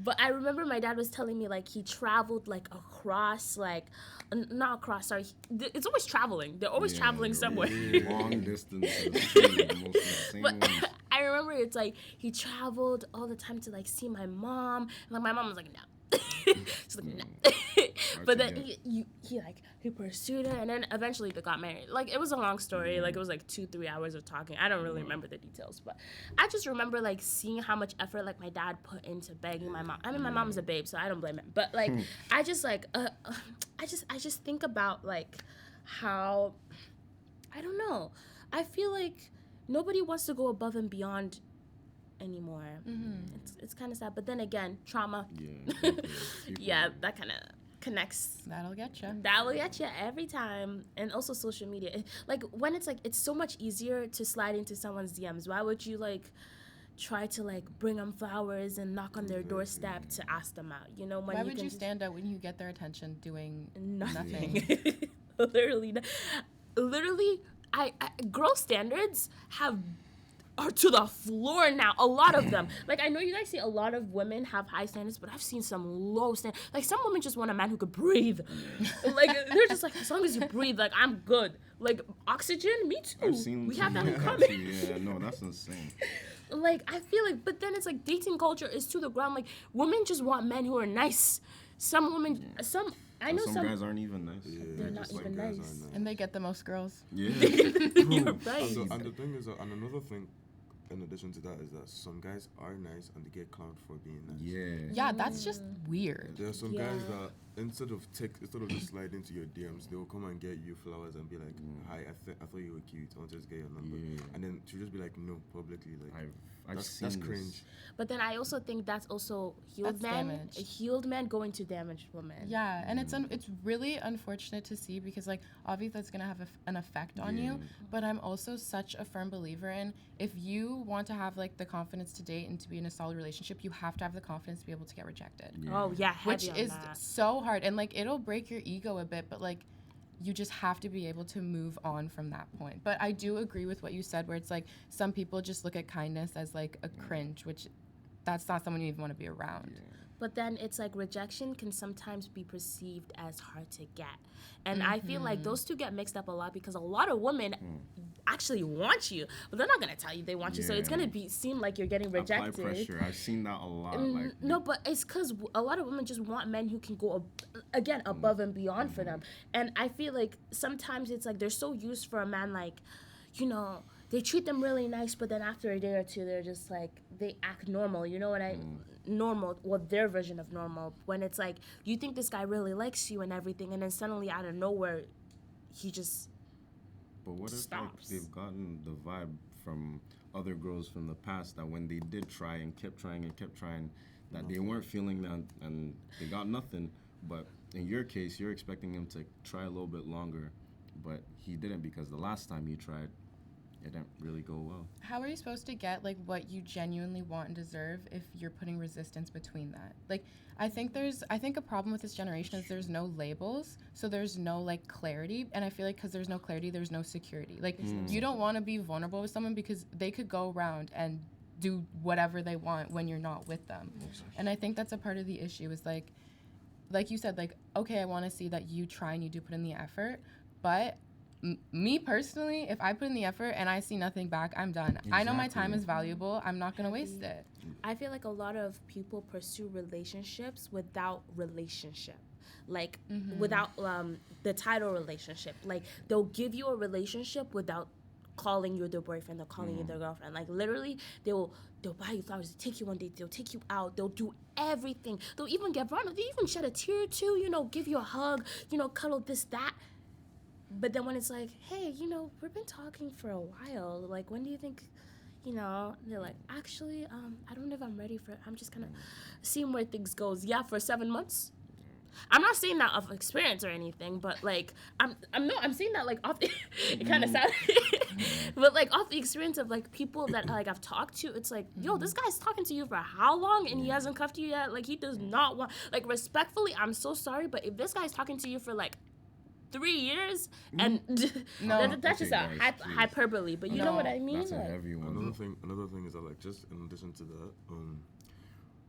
but I remember my dad was telling me like he traveled like across like, not across, sorry, it's always traveling. They're always traveling somewhere. Long distances. Truly, most insane But ones. I remember it's like he traveled all the time to like see my mom, and like my mom was like, no. She's like, no. But then he pursued her, and then eventually they got married. Like it was a long story. Like it was like 2-3 hours of talking. I don't really remember the details, but I just remember like seeing how much effort like my dad put into begging my mom. I mean, my mom's a babe, so I don't blame him. But like I just like I just think about like how, I don't know. I feel like nobody wants to go above and beyond anymore. It's kind of sad. But then again, trauma. Yeah. People- Yeah, that kind connects. That'll get you. That will get you every time. And also social media. Like when it's like it's so much easier to slide into someone's DMs. Why would you like try to like bring them flowers and knock on their doorstep to ask them out? You know, when Why you would can you just- stand out when you get their attention doing nothing? nothing? literally, literally, I girl standards are to the floor now. A lot of them. Like I know you guys see a lot of women have high standards, but I've seen some low standards. Like some women just want a man who could breathe. Like they're just like, as long as you breathe, like I'm good. Like oxygen, me too. I've seen We have that in some common. like too. Yeah, no, that's insane. Like I feel like, but then it's like dating culture is to the ground. Like women just want men who are nice. Some women, I know some guys aren't even nice. They're not just even guys nice. aren't And they get the most girls. Yeah. You're right. And the thing is, and another thing, in addition to that, is that some guys are nice and they get clowned for being nice. Yeah. Yeah, that's just weird. There are some Yeah. guys that instead of just slide into your DMs, they'll come and get you flowers and be like, "Hi, I thought you were cute. I want to just get your number." Yeah. And then she'll just be like, "No," publicly. Like I've that's seen this. cringe. But then I also think that's also healed That's men. damage. Healed men going to damaged women. Yeah, and it's really unfortunate to see because like obviously that's gonna have an effect on you. But I'm also such a firm believer in if you want to have like the confidence to date and to be in a solid relationship, you have to have the confidence to be able to get rejected. Oh yeah, heavy Which on is that. so hard, and like it'll break your ego a bit, but like you just have to be able to move on from that point. But I do agree with what you said where it's like some people just look at kindness as like a cringe, which that's not someone you even want to be around. But then it's like rejection can sometimes be perceived as hard to get. And I feel like those two get mixed up a lot because a lot of women actually want you, but they're not going to tell you they want you. So it's Yeah. going to seem like you're getting Apply rejected. pressure. I've seen that a lot. Like No, but it's because a lot of women just want men who can go above and beyond for them. And I feel like sometimes it's like they're so used for a man, like, you know, they treat them really nice, but then after a day or two, they're just like they act normal. You know what I normal? Well, their version of normal. When it's like you think this guy really likes you and everything, and then suddenly out of nowhere, he just But what if like stops. they've gotten the vibe from other girls from the past that when they did try and kept trying, that they weren't feeling that and they got nothing. But in your case, you're expecting him to try a little bit longer, but he didn't because the last time you tried, it didn't really go well. How are you supposed to get like what you genuinely want and deserve if you're putting resistance between that? Like I think a problem with this generation is there's no labels, so there's no like clarity, and I feel like because there's no clarity, there's no security. Like you don't want to be vulnerable with someone because they could go around and do whatever they want when you're not with them. And I think that's a part of the issue is like you said, like, okay, I want to see that you try and you do put in the effort, but me personally, if I put in the effort and I see nothing back, I'm done. I know my time Exactly. is valuable. I'm not going to waste it. I feel like a lot of people pursue relationships without relationship. Like without the title relationship. Like they'll give you a relationship without calling you their boyfriend, they're calling you their girlfriend. Like literally they'll buy you flowers, they'll take you on dates, they'll take you out, they'll do everything. They'll even get vulnerable, they even shed a tear or two, you know, give you a hug, you know, cuddle this, that. But then when it's like, hey, you know, we've been talking for a while. Like, when do you think, you know? They're like, actually, I don't know if I'm ready for it. I'm just kind of seeing where things goes. Yeah, for 7 months. I'm not saying that of experience or anything, but like, I'm saying that like off. It kind of sounds, but like off the experience of like people that like I've talked to. It's like, yo, this guy's talking to you for how long and he hasn't cuffed you yet? Like, he does not want. Like, respectfully, I'm so sorry, but if this guy's talking to you for like 3 years and No. that's just a Okay, guys, please. hyperbole, but you know No, what I mean? That's a Like, heavy one. Another thing is that like just in addition to that,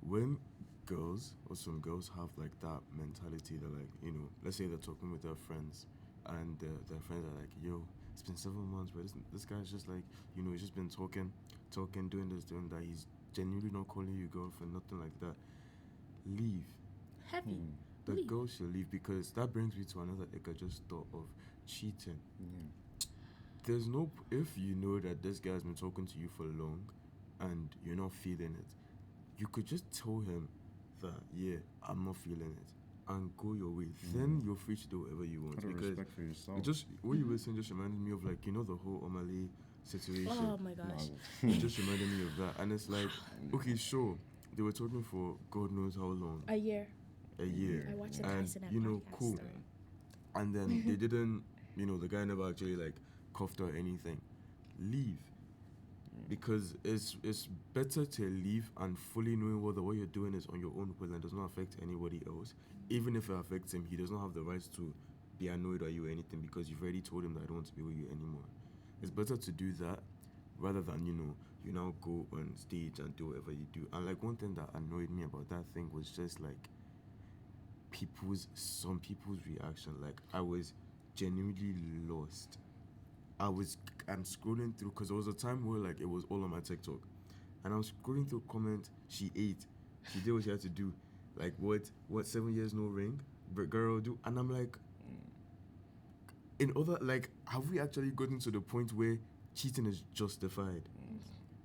when girls or some girls have like that mentality that like, you know, let's say they're talking with their friends and their friends are like, yo, it's been 7 months, but this guy's just like, you know, he's just been talking, doing this, doing that. He's genuinely not calling you girlfriend, nothing like that. Leave. heavy. The Leave. girl should leave because that brings me to another ick I just thought of, cheating. There's no, if you know that this guy's been talking to you for long and you're not feeling it, you could just tell him that, yeah, I'm not feeling it, and go your way. Then you're free to do whatever you want. Out of Because respect for yourself. it just, what you were saying just reminded me of like, you know, the whole Omali situation. Oh my gosh. It just reminded me of that. And it's like, okay, sure, they were talking for God knows how long. A year. a year. I watched the And Tyson and you know, podcast cool. story. And then they didn't, the guy never actually like coughed or anything. Leave. Because it's better to leave and fully knowing what you're doing is on your own will and does not affect anybody else. Even if it affects him, he does not have the right to be annoyed at you or anything because you've already told him that I don't want to be with you anymore. It's better to do that rather than, you now go on stage and do whatever you do. And like one thing that annoyed me about that thing was just like some people's reaction. Like I was genuinely lost. I'm scrolling through because there was a time where like it was all on my TikTok, and I was scrolling through comments. She ate, she did what she had to do, like what 7 years no ring, but girl do, and I'm like, in other like, have we actually gotten to the point where cheating is justified?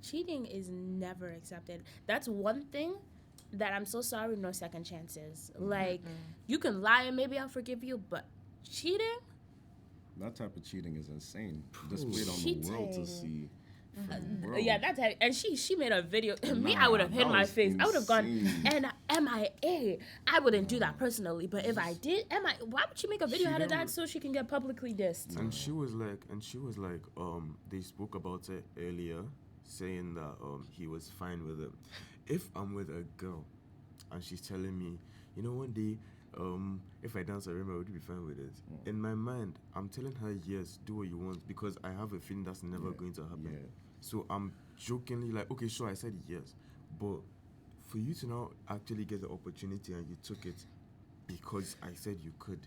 Cheating is never accepted. That's one thing that I'm so sorry, no second chances. Like, you can lie and maybe I'll forgive you, but cheating? That type of cheating is insane. Displayed on the world to Cheating. see. Bro. Yeah, that's heavy. And she made a video. Me, I Nah, would have hid that my was face. I would have gone insane. and MIA. I wouldn't do that personally, but if I did, why would she make a video out of that so she can get publicly dissed? And she was like, they spoke about it earlier, saying that he was fine with it. If I'm with a girl and she's telling me, one day, if I dance a rim, I would be fine with it. In my mind, I'm telling her, yes, do what you want, because I have a feeling that's never going to happen. Yeah. So I'm jokingly like, okay, sure, I said yes. But for you to now actually get the opportunity and you took it because I said you could,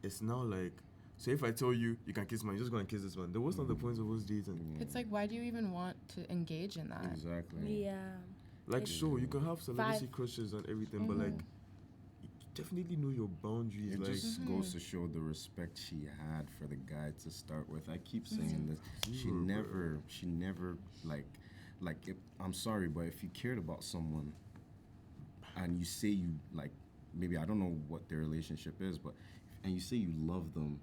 it's now like, so if I tell you, you can kiss man, you're just going to kiss this man. Then what's not the point of us dating? It's like, why do you even want to engage in that? Exactly. Yeah. Like, sure, you can have celebrity crushes and everything, but like, you definitely know your boundries. It like, just goes to show the respect she had for the guy to start with. I keep saying this. She never like if, I'm sorry, but if you cared about someone and you say you like, maybe I don't know what their relationship is, but and you say you love them,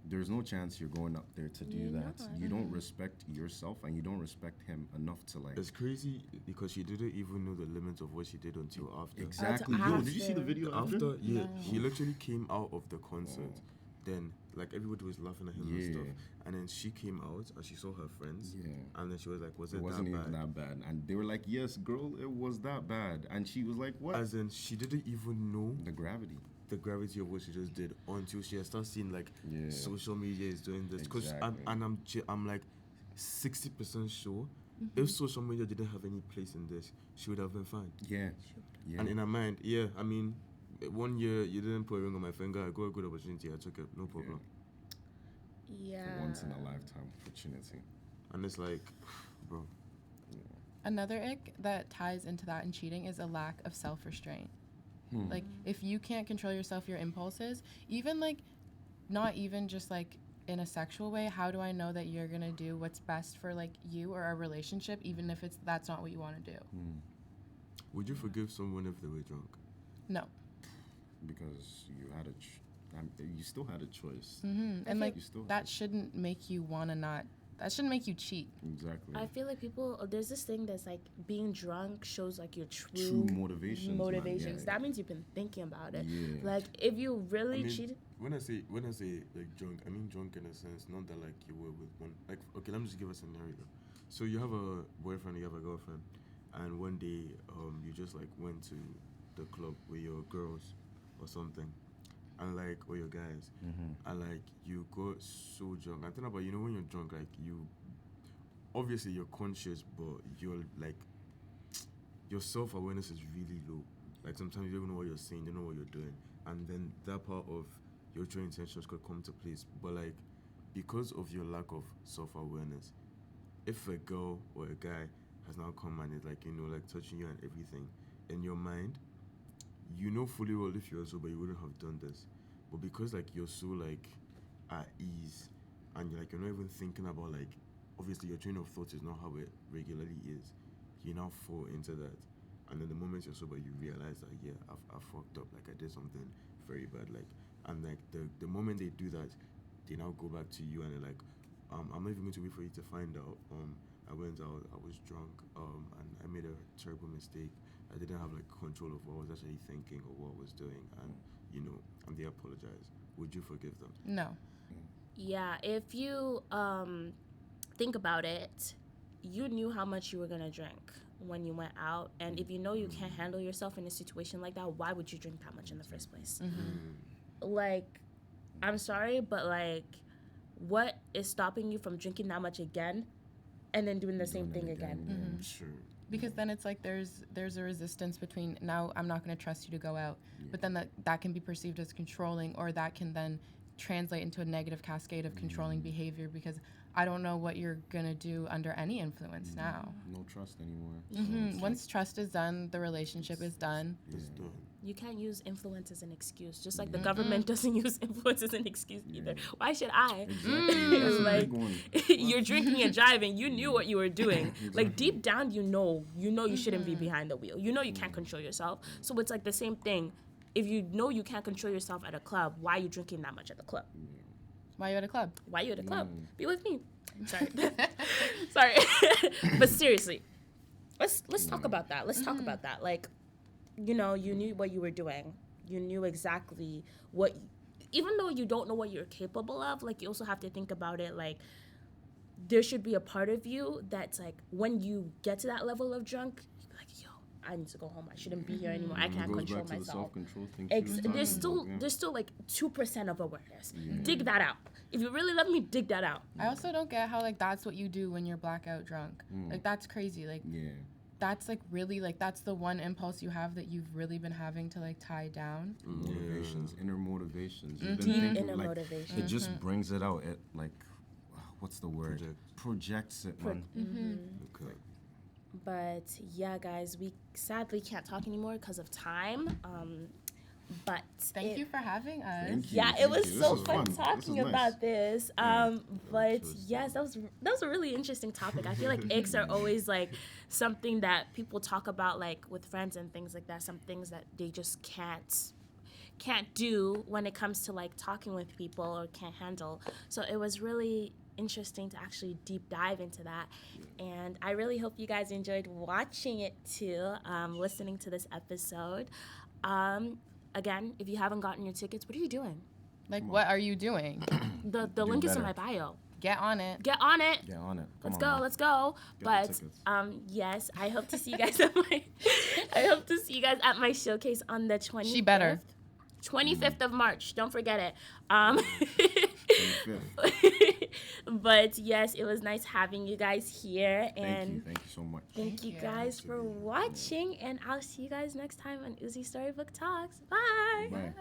there's no chance you're going up there to do You're that. not. You don't respect yourself and you don't respect him enough to like. it's crazy because she didn't even know the limits of what she did until after. Exactly. After- Yo, did you see the video After, yeah, No. he literally came out of the concert. Then, like, everybody was laughing at him and Yeah. stuff. And then she came out and she saw her friends. Yeah. And then she was like, was It it wasn't that even bad? that bad. And they were like, yes, girl, it was that bad. And she was like, what? As in, she didn't even know The gravity. the gravity of what she just did until she had started seeing, like, Yeah. social media is doing this. Because Exactly. I'm like 60% sure if social media didn't have any place in this, she would have been fine. Yeah. Yeah. And in her mind, yeah, I mean, 1 year you didn't put a ring on my finger, I got a good opportunity, I took it, no problem. Yeah. For once in a lifetime opportunity. And it's like, bro, Another ick that ties into that in cheating is a lack of self-restraint. Like, if you can't control yourself, your impulses, even like, not even just like in a sexual way, how do I know that you're gonna do what's best for like you or our relationship, even if that's not what you want to do? would you forgive someone if they were drunk? No. Because you had you still had a choice. And like You still that shouldn't make you wanna not. That shouldn't make you cheat. Exactly. I feel like there's this thing that's like being drunk shows like your True motivations. motivations. Man. That means you've been thinking about it. Yeah. Like if you really I mean, cheated, when I say like drunk, I mean drunk in a sense, not that like you were with one. Like, okay, let me just give a scenario. So you have a boyfriend, you have a girlfriend, and one day you just like went to the club with your girls or something, and like, or your guys, and like you got so drunk. I'm talking about, when you're drunk, like you, obviously you're conscious, but you're like, your self-awareness is really low. Like sometimes you don't even know what you're saying, you don't know what you're doing, and then that part of your true intentions could come to place. But like, because of your lack of self-awareness, if a girl or a guy has now come and is like, like touching you and everything, in your mind, you know fully well if you're sober, you wouldn't have done this. But because like you're so like at ease, and you're not even thinking about like, obviously your train of thought is not how it regularly is. You now fall into that, and then the moment you're sober, you realize that I fucked up. Like I did something very bad. Like, and like the moment they do that, they now go back to you and they're like, I'm not even going to wait for you to find out. I went out, I was drunk, and I made a terrible mistake. I didn't have like control of what I was actually thinking or what I was doing, and you know, and they apologize. Would you forgive them? No. Yeah, if you think about it, you knew how much you were gonna drink when you went out, and if you know you can't handle yourself in a situation like that, why would you drink that much in the first place? Like, I'm sorry, but like, what is stopping you from drinking that much again, and then doing the same thing again? Sure. Because then it's like there's a resistance between, now I'm not going to trust you to go out, but then that can be perceived as controlling, or that can then translate into a negative cascade of controlling behavior, because I don't know what you're going to do under any influence now. No trust anymore. So it's Once trust is done, the relationship is done. It's done. You can't use influence as an excuse, just like the government doesn't use influence as an excuse either. Why should I? exactly. That's a Like, big one. you're drinking and driving. You knew what you were doing. Like, deep down, you know you shouldn't be behind the wheel. You know you can't control yourself. So it's like the same thing. If you know you can't control yourself at a club, why are you drinking that much at the club? Why are you at a club? Why are you at a club? Be with me. Sorry. Sorry. But seriously, let's talk about that. Let's talk about that. Like, you know, you knew what you were doing. You knew exactly what, even though you don't know what you're capable of, like, you also have to think about it, like, there should be a part of you that's like, when you get to that level of drunk, you're like, yo, I need to go home. I shouldn't be here anymore. I It can't goes control back to the myself. self-control thing she was talking There's about, still like 2% of awareness. Dig that out. If you really love me, dig that out. I also don't get how, like, that's what you do when you're blackout drunk. Like, that's crazy. Like, yeah. that's, like, really, like, that's the one impulse you have that you've really been having to, like, tie down. Motivations, inner motivations. You've been Deep thinking, inner like, motivation. It just brings it out. It like, what's the word? Project. Projects it, man. Okay. But yeah, guys, we sadly can't talk anymore because of time. But Thank you for having us. Thank you. Yeah, it was This so was fun fun. talking This was about this. But was yes, that was a really interesting topic. I feel like icks are always like something that people talk about, like with friends and things like that. Some things that they just can't do when it comes to like talking with people or can't handle. So it was really interesting to actually deep dive into that, and I really hope you guys enjoyed watching it too, listening to this episode. Again, if you haven't gotten your tickets, what are you doing? Like, what are you doing? The link is in better. my bio. Get on it. Get on it. Get on it. Let's Come go, on, man. let's go. Get the But tickets. yes, I hope to see you guys at my I hope to see you guys at my showcase on the 25th. She better. 25th of March. Don't forget it. 25th. But yes, it was nice having you guys here, and Thank you so much. thank you you. guys for watching, and I'll see you guys next time on Uzi Storybook Talks. Bye. Bye.